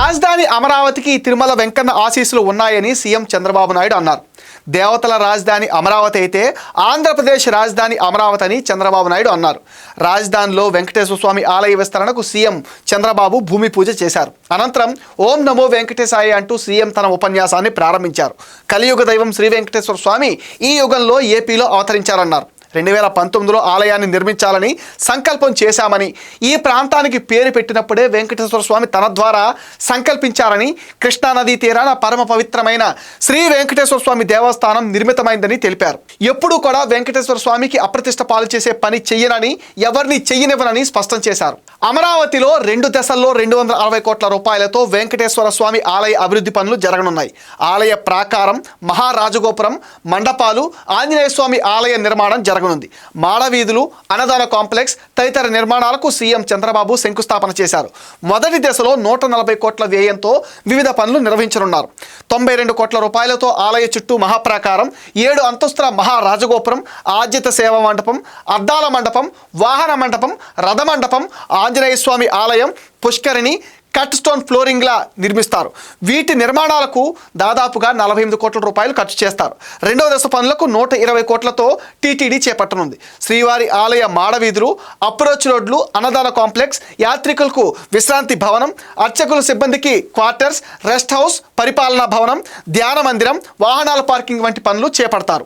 రాజధాని అమరావతికి తిరుమల వెంకన్న ఆశీస్సులు ఉన్నాయని సీఎం చంద్రబాబు నాయుడు అన్నారు. దేవతల రాజధాని అమరావతి అయితే ఆంధ్రప్రదేశ్ రాజధాని అమరావతి అని చంద్రబాబు నాయుడు అన్నారు. రాజధానిలో వెంకటేశ్వర స్వామి ఆలయ విస్తరణకు సీఎం చంద్రబాబు భూమి పూజ చేశారు. అనంతరం ఓం నమో వెంకటేశాయ అంటూ సీఎం తన ఉపన్యాసాన్ని ప్రారంభించారు. కలియుగ దైవం శ్రీ వెంకటేశ్వర స్వామి ఈ యుగంలో ఏపీలో అవతరించారన్నారు. 2019లో ఆలయాన్ని నిర్మించాలని సంకల్పం చేశామని, ఈ ప్రాంతానికి పేరు పెట్టినప్పుడే వెంకటేశ్వర స్వామి తన ద్వారా సంకల్పించారని, కృష్ణానదీ తీరాన పరమ పవిత్రమైన శ్రీ వెంకటేశ్వర స్వామి దేవస్థానం నిర్మితమైందని తెలిపారు. ఎప్పుడూ కూడా వెంకటేశ్వర స్వామికి అప్రతిష్ట పాలు చేసే పని చెయ్యనని, ఎవరిని చెయ్యనివ్వనని స్పష్టం చేశారు. అమరావతిలో 2 దశల్లో 260 కోట్ల రూపాయలతో వెంకటేశ్వర స్వామి ఆలయ అభివృద్ధి పనులు జరగనున్నాయి. ఆలయ ప్రాకారం, మహారాజగోపురం, మండపాలు, ఆంజనేయ స్వామి ఆలయ నిర్మాణం జరగనుంది. మాడవీధులు, అన్నదాన కాంప్లెక్స్ తదితర నిర్మాణాలకు సీఎం చంద్రబాబు శంకుస్థాపన చేశారు. మొదటి దశలో 140 కోట్ల వ్యయంతో వివిధ పనులు నిర్వహించనున్నారు. 92 కోట్ల రూపాయలతో ఆలయ చుట్టూ మహాప్రాకారం, 7 అంతస్తుల మహారాజగోపురం, ఆర్జిత సేవ మండపం, అద్దాల మండపం, వాహన మండపం, రథ మండపం, ఆంజనేయ స్వామి ఆలయం, పుష్కరిణి, కట్ స్టోన్ ఫ్లోరింగ్లా నిర్మిస్తారు. వీటి నిర్మాణాలకు దాదాపుగా 48 కోట్ల రూపాయలు ఖర్చు చేస్తారు. రెండవ దశ పనులకు 120 కోట్లతో టీటీడీ చేపట్టనుంది. శ్రీవారి ఆలయ మాడవీధులు, అప్రోచ్ రోడ్లు, అన్నదాన కాంప్లెక్స్, యాత్రికులకు విశ్రాంతి భవనం, అర్చకుల సిబ్బందికి క్వార్టర్స్, రెస్ట్ హౌస్, పరిపాలనా భవనం, ధ్యాన మందిరం, వాహనాల పార్కింగ్ వంటి పనులు చేపడతారు.